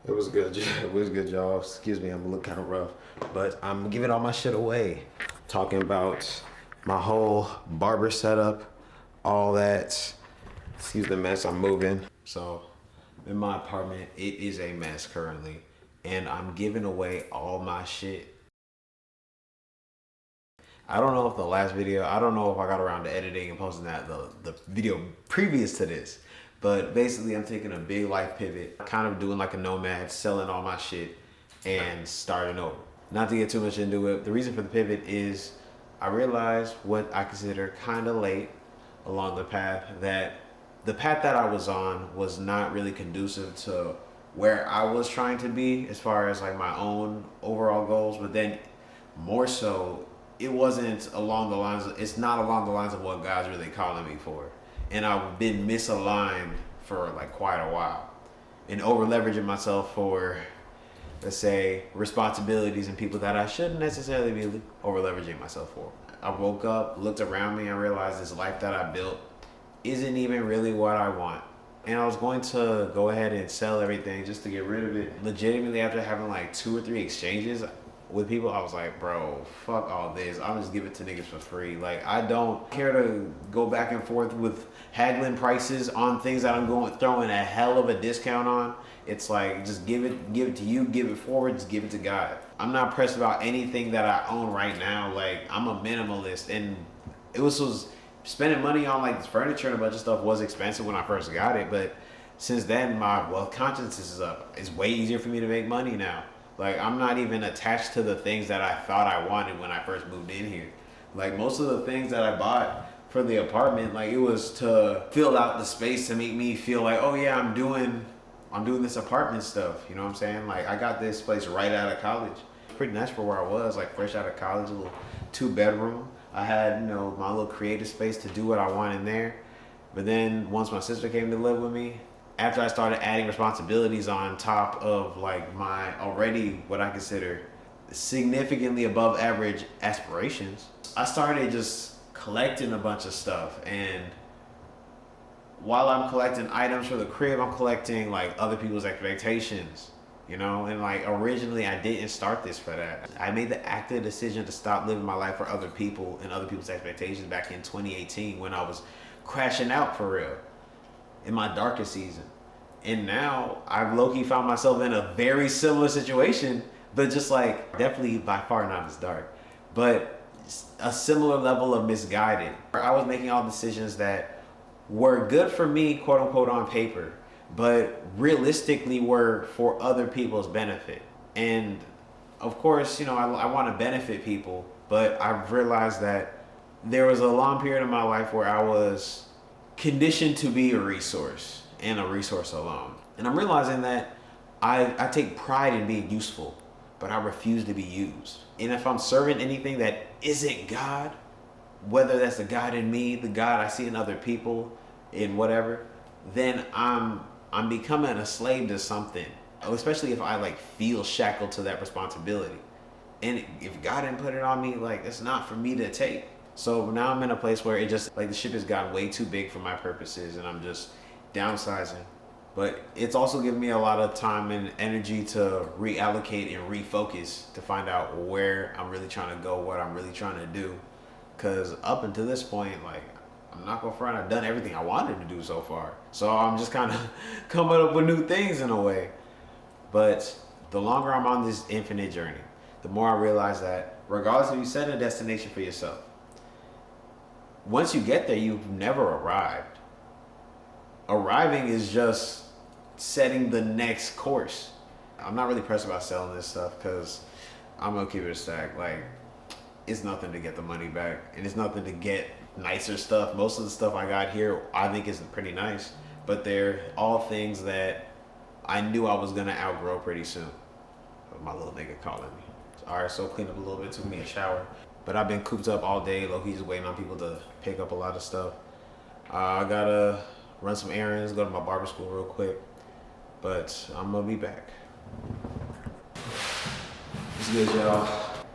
It was good. It was good, y'all. Excuse me, I'm a little kind of rough, but I'm giving all my shit away. Talking about my whole barber setup, all that. Excuse the mess. I'm moving. So, in my apartment, it is a mess currently, and I'm giving away all my shit. I don't know if the last video, I don't know if I got around to editing and posting that the video previous to this, but basically I'm taking a big life pivot, kind of doing like a nomad, selling all my shit and starting over. Not to get too much into it, the reason for the pivot is I realized what I consider kind of late along the path that the path that I was on was not really conducive to where I was trying to be as far as like my own overall goals, but then more so it wasn't along the lines of, it's not along the lines of what God's really calling me for. And I've been misaligned for like quite a while and over leveraging myself for, let's say, responsibilities and people that I shouldn't necessarily be over leveraging myself for. I woke up, looked around me, and realized this life that I built isn't even really what I want. And I was going to go ahead and sell everything just to get rid of it. Legitimately, after having like 2 or 3 exchanges with people, I was like, bro, fuck all this. I'll just give it to niggas for free. Like, I don't care to go back and forth with haggling prices on things that I'm throwing a hell of a discount on. It's like, just give it to you, give it forward, just give it to God. I'm not pressed about anything that I own right now. Like, I'm a minimalist, and it was spending money on like furniture and a bunch of stuff was expensive when I first got it, but since then my wealth conscience is up. It's way easier for me to make money now. Like, I'm not even attached to the things that I thought I wanted when I first moved in here. Like, most of the things that I bought for the apartment, like, it was to fill out the space to make me feel like, oh yeah, I'm doing this apartment stuff. You know what I'm saying? Like, I got this place right out of college. Pretty nice for where I was, like fresh out of college, a little 2-bedroom. I had, my little creative space to do what I want in there. But then once my sister came to live with me, after I started adding responsibilities on top of like my already what I consider significantly above average aspirations, I started just collecting a bunch of stuff. And while I'm collecting items for the crib, I'm collecting like other people's expectations, and like originally I didn't start this for that. I made the active decision to stop living my life for other people and other people's expectations back in 2018 when I was crashing out for real in my darkest season. And now I've low-key found myself in a very similar situation, but just like definitely by far not as dark, but a similar level of misguided. I was making all decisions that were good for me, quote unquote, on paper, but realistically were for other people's benefit. And of course, I want to benefit people, but I've realized that there was a long period of my life where I was conditioned to be a resource and a resource alone. And I'm realizing that I take pride in being useful, but I refuse to be used. And if I'm serving anything that isn't God, whether that's the God in me, the God I see in other people, in whatever, then I'm becoming a slave to something, especially if I like feel shackled to that responsibility. And if God didn't put it on me, like, it's not for me to take. So now I'm in a place where it just, like, the ship has gotten way too big for my purposes and I'm just downsizing. But it's also given me a lot of time and energy to reallocate and refocus to find out where I'm really trying to go, what I'm really trying to do. Because up until this point, like, I'm not gonna front, I've done everything I wanted to do so far. So I'm just kind of coming up with new things in a way. But the longer I'm on this infinite journey, the more I realize that regardless if you set a destination for yourself, once you get there, you've never arrived. Arriving is just setting the next course. I'm not really pressed about selling this stuff because I'm gonna keep it a stack. Like, it's nothing to get the money back, and it's nothing to get nicer stuff. Most of the stuff I got here I think is pretty nice, but they're all things that I knew I was gonna outgrow pretty soon. My little nigga calling me. Alright, so clean up a little bit, took me a shower. But I've been cooped up all day, low-key just waiting on people to pick up a lot of stuff. I gotta run some errands, go to my barber school real quick, but I'm gonna be back. What's good, y'all?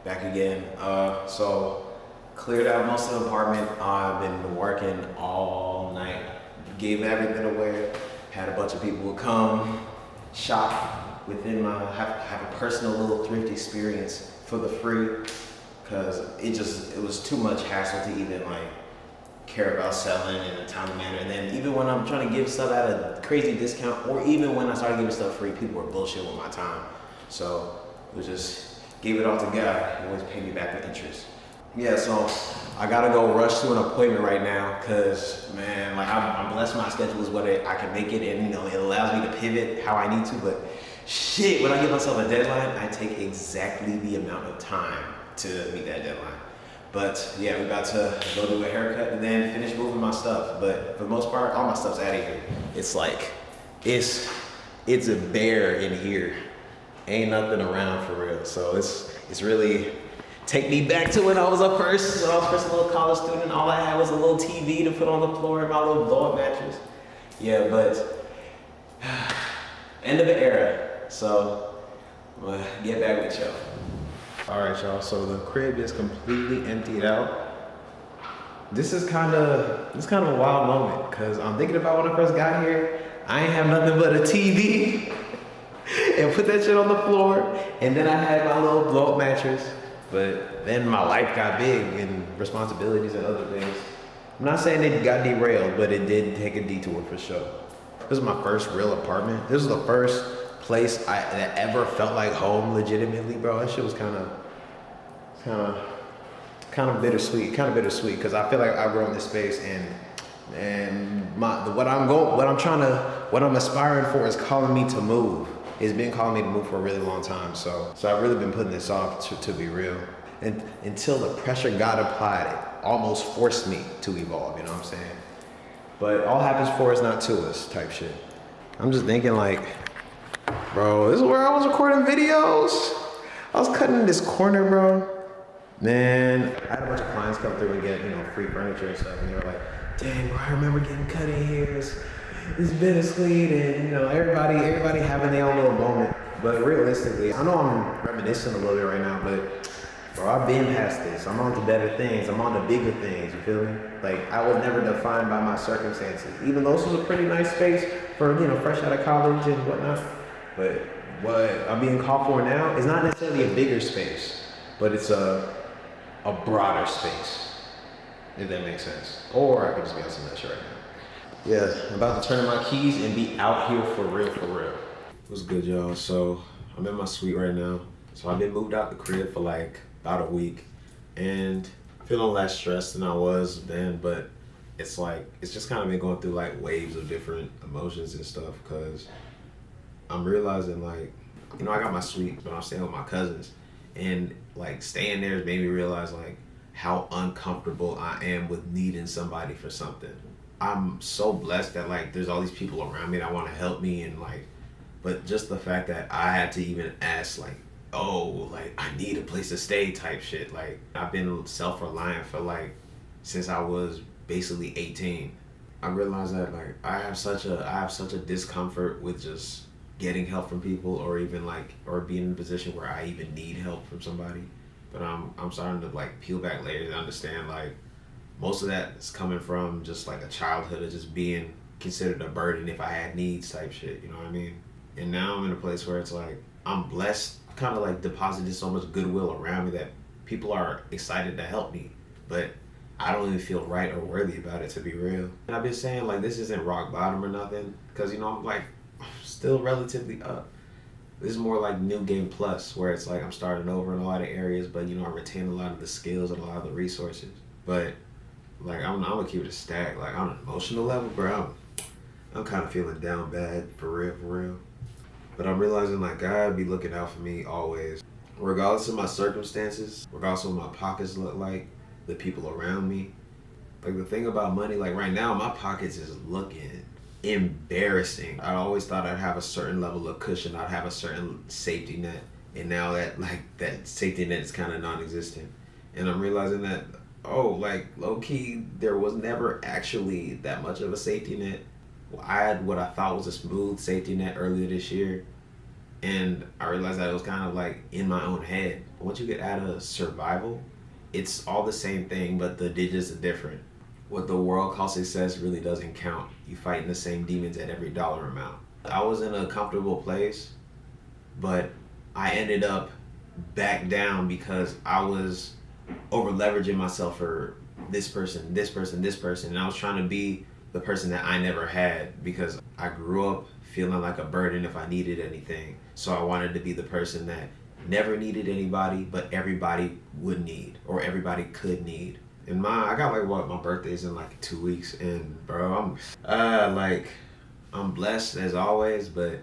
Back again. So cleared out most of the apartment. I've been working all night. Gave everything away. Had a bunch of people come, shop, within my, have a personal little thrift experience for the free, because it was too much hassle to even like care about selling in a timely manner. And then even when I'm trying to give stuff at a crazy discount, or even when I started giving stuff free, people were bullshit with my time. So it was just, gave it all to God. He always paid me back with interest. Yeah, so I gotta go rush to an appointment right now, cause man, like I'm blessed my schedule is what I can make it, and you know, it allows me to pivot how I need to, but shit, when I give myself a deadline, I take exactly the amount of time to meet that deadline. But yeah, we're about to go do a haircut and then finish moving my stuff. But for the most part, all my stuff's out of here. It's like, it's a bear in here. Ain't nothing around for real. So it's really, take me back to when I was a first little college student. All I had was a little TV to put on the floor and my little blow-up mattress. Yeah, but end of an era. So I'm gonna get back with y'all. All right, y'all, so the crib is completely emptied out. This is kind of a wild moment, because I'm thinking about when I first got here, I ain't have nothing but a TV and put that shit on the floor, and then I had my little blow-up mattress, but then my life got big and responsibilities and other things. I'm not saying it got derailed, but it did take a detour for sure. This was my first real apartment. This was the first place that ever felt like home legitimately, bro. That shit was kind of bittersweet, because I feel like I grew in this space, and what I'm aspiring for is calling me to move. It's been calling me to move for a really long time. So I've really been putting this off to be real. And until the pressure God applied, it almost forced me to evolve, you know what I'm saying? But all happens for us, not to us type shit. I'm just thinking like, bro, this is where I was recording videos. I was cutting in this corner, bro. Man, I had a bunch of clients come through and get, you know, free furniture and stuff, and they were like, dang, bro, I remember getting cut in here. It's bittersweet, and you know, everybody having their own little moment. But realistically, I know I'm reminiscing a little bit right now, but bro, I've been past this. I'm on to better things. I'm on to bigger things, you feel me? Like, I was never defined by my circumstances, even though this was a pretty nice space for, you know, fresh out of college and whatnot. But what I'm being called for now is not necessarily a bigger space, but it's a broader space, if that makes sense. Or I could just be on some that shit right now. Yeah, I'm about to turn in my keys and be out here for real, for real. What's good, y'all? So I'm in my suite right now. So I've been moved out the crib for like about a week, and feeling less stressed than I was then, but it's like, it's just kind of been going through like waves of different emotions and stuff, because I'm realizing like, you know, I got my suite, but I'm staying with my cousins, and like staying there has made me realize like how uncomfortable I am with needing somebody for something. I'm so blessed that like there's all these people around me that want to help me, and like, but just the fact that I had to even ask like, oh, like I need a place to stay type shit. Like, I've been self-reliant for like since I was basically 18. I realized that like I have such a discomfort with just getting help from people, or even like, or being in a position where I even need help from somebody. But I'm starting to like peel back layers and understand like most of that is coming from just like a childhood of just being considered a burden if I had needs type shit, you know what I mean? And now I'm in a place where it's like I'm blessed, kind of like deposited so much goodwill around me that people are excited to help me, but I don't even feel right or worthy about it, to be real. And I've been saying like this isn't rock bottom or nothing, because you know I'm like still relatively up. This is more like new game plus, where it's like I'm starting over in a lot of areas, but you know I retain a lot of the skills and a lot of the resources. But like I'm gonna keep it a stack. Like on an emotional level, bro, I'm kind of feeling down bad for real. But I'm realizing like God be looking out for me always, regardless of my circumstances, regardless of what my pockets look like, the people around me. Like the thing about money, like right now my pockets is looking embarrassing. I always thought I'd have a certain level of cushion, I'd have a certain safety net, and now that like that safety net is kind of non-existent. And I'm realizing that, oh, like low-key there was never actually that much of a safety net. I had what I thought was a smooth safety net earlier this year, and I realized that it was kind of like in my own head. Once you get out of survival, it's all the same thing, but the digits are different. What the world calls success really doesn't count. You fighting the same demons at every dollar amount. I was in a comfortable place, but I ended up back down because I was over leveraging myself for this person, this person, this person, and I was trying to be the person that I never had because I grew up feeling like a burden if I needed anything. So I wanted to be the person that never needed anybody, but everybody would need or everybody could need. And I got like my birthday's in like 2 weeks, and bro, I'm blessed as always, but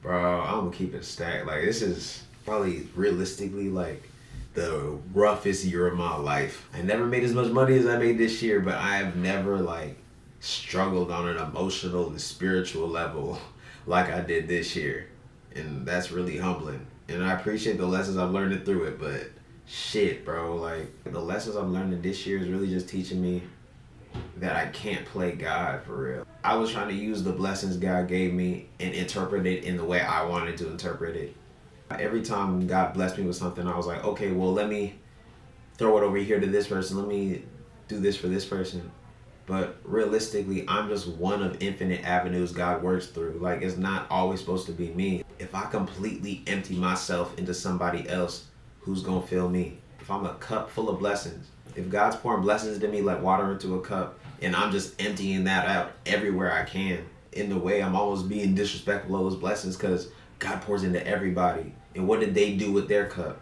bro, I'm gonna keep it stacked. Like this is probably realistically like the roughest year of my life. I never made as much money as I made this year, but I have never like struggled on an emotional and spiritual level like I did this year. And that's really humbling. And I appreciate the lessons I've learned through it, but shit, bro, like the lessons I'm learning this year is really just teaching me that I can't play God for real. I was trying to use the blessings God gave me and interpret it in the way I wanted to interpret it. Every time God blessed me with something, I was like, okay, well, let me throw it over here to this person. Let me do this for this person. But realistically, I'm just one of infinite avenues God works through. Like, it's not always supposed to be me. If I completely empty myself into somebody else, who's gonna fill me? If I'm a cup full of blessings, if God's pouring blessings to me like water into a cup, and I'm just emptying that out everywhere I can, in a way, I'm almost being disrespectful of those blessings because God pours into everybody. And what did they do with their cup?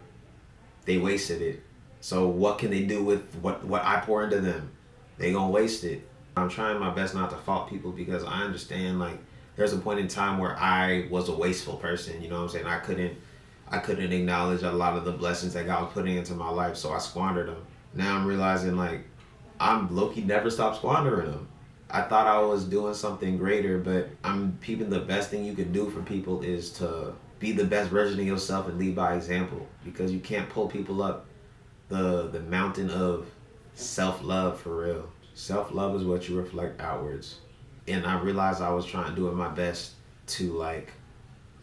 They wasted it. So what can they do with what I pour into them? They gonna waste it. I'm trying my best not to fault people because I understand like there's a point in time where I was a wasteful person, you know what I'm saying? I couldn't acknowledge a lot of the blessings that God was putting into my life, so I squandered them. Now I'm realizing like I'm low-key never stopped squandering them. I thought I was doing something greater, but I'm peeping the best thing you can do for people is to be the best version of yourself and lead by example, because you can't pull people up the mountain of self-love for real. Self-love is what you reflect outwards. And I realized I was trying to do my best to like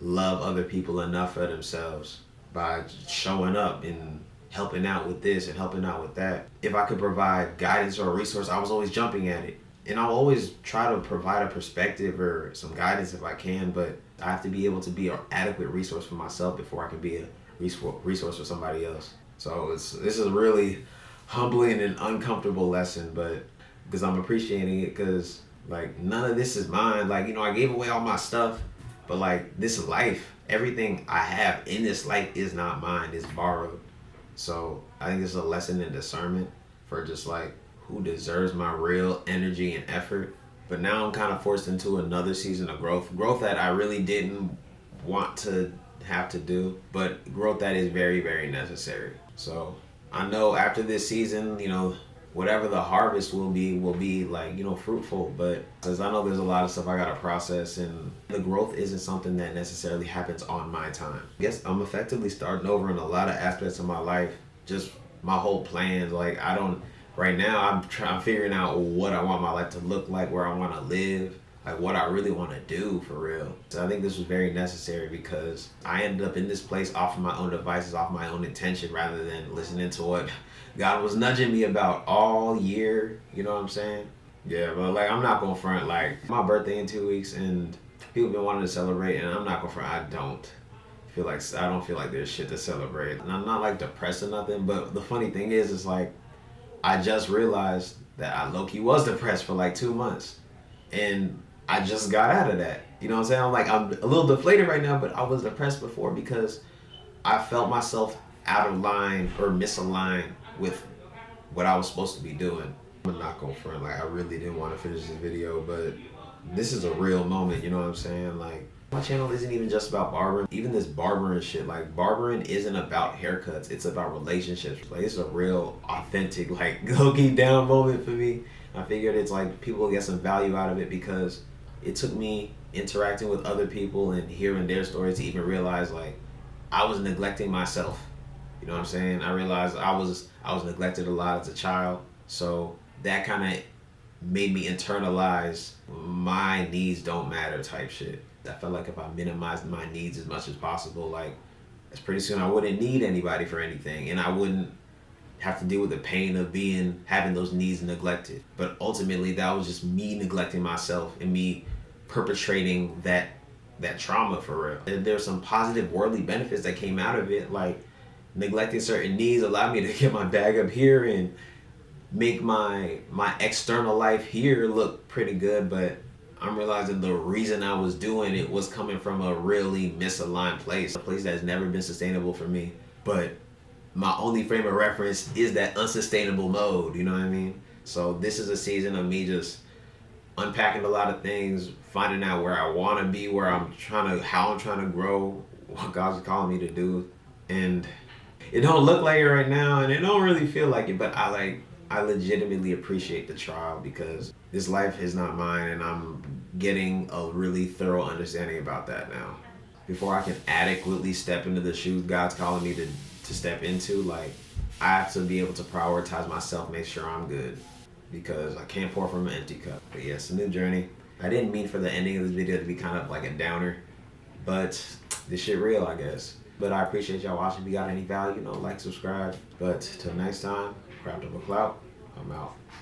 love other people enough for themselves by showing up and helping out with this and helping out with that. If I could provide guidance or a resource, I was always jumping at it. And I'll always try to provide a perspective or some guidance if I can, but I have to be able to be an adequate resource for myself before I can be a resource for somebody else. So this is a really humbling and uncomfortable lesson, but because I'm appreciating it, because like none of this is mine. Like, you know, I gave away all my stuff, but like this life, everything I have in this life is not mine, it's borrowed. So I think it's a lesson in discernment for just like who deserves my real energy and effort. But now I'm kind of forced into another season of growth that I really didn't want to have to do, but growth that is very, very necessary. So I know after this season, you know, whatever the harvest will be like, you know, fruitful. But because I know there's a lot of stuff I gotta process, and the growth isn't something that necessarily happens on my time. I guess I'm effectively starting over in a lot of aspects of my life, just my whole plans. Like right now I'm figuring out what I want my life to look like, where I want to live, like what I really want to do for real. So I think this was very necessary because I ended up in this place off of my own devices, off my own intention, rather than listening to what God was nudging me about all year. You know what I'm saying? Yeah, but like I'm not gonna front. Like my birthday in 2 weeks, and people been wanting to celebrate, and I'm not gonna front. I don't feel like there's shit to celebrate, and I'm not like depressed or nothing. But the funny thing is, it's like I just realized that I low-key was depressed for like 2 months, and I just got out of that. You know what I'm saying? I'm a little deflated right now, but I was depressed before because I felt myself out of line or misaligned with what I was supposed to be doing. I'm not gonna front, like I really didn't want to finish this video, but this is a real moment, you know what I'm saying? Like my channel isn't even just about barbering. Even this barbering shit, like barbering isn't about haircuts, it's about relationships. Like it's a real authentic, like low-key down moment for me. I figured it's like people will get some value out of it because it took me interacting with other people and hearing their stories to even realize like I was neglecting myself. You know what I'm saying? I realized I was neglected a lot as a child. So that kind of made me internalize my needs don't matter type shit. I felt like if I minimized my needs as much as possible, like it's pretty soon I wouldn't need anybody for anything, and I wouldn't have to deal with the pain of having those needs neglected. But ultimately that was just me neglecting myself and me perpetrating that that trauma for real. And there's some positive worldly benefits that came out of it, like neglecting certain needs allowed me to get my bag up here and make my external life here look pretty good. But I'm realizing the reason I was doing it was coming from a really misaligned place, a place that's never been sustainable for me. But my only frame of reference is that unsustainable mode, you know what I mean? So this is a season of me just unpacking a lot of things, finding out where I want to be, how I'm trying to grow, what God's calling me to do. And it don't look like it right now, and it don't really feel like it, but I legitimately appreciate the trial, because this life is not mine, and I'm getting a really thorough understanding about that now. Before I can adequately step into the shoes God's calling me to step into, like, I have to be able to prioritize myself, make sure I'm good, because I can't pour from an empty cup. But yeah, it's a new journey. I didn't mean for the ending of this video to be kind of like a downer, but this shit real, I guess. But I appreciate y'all watching. If you got any value, like, subscribe. But till next time, craft up a clout. I'm out.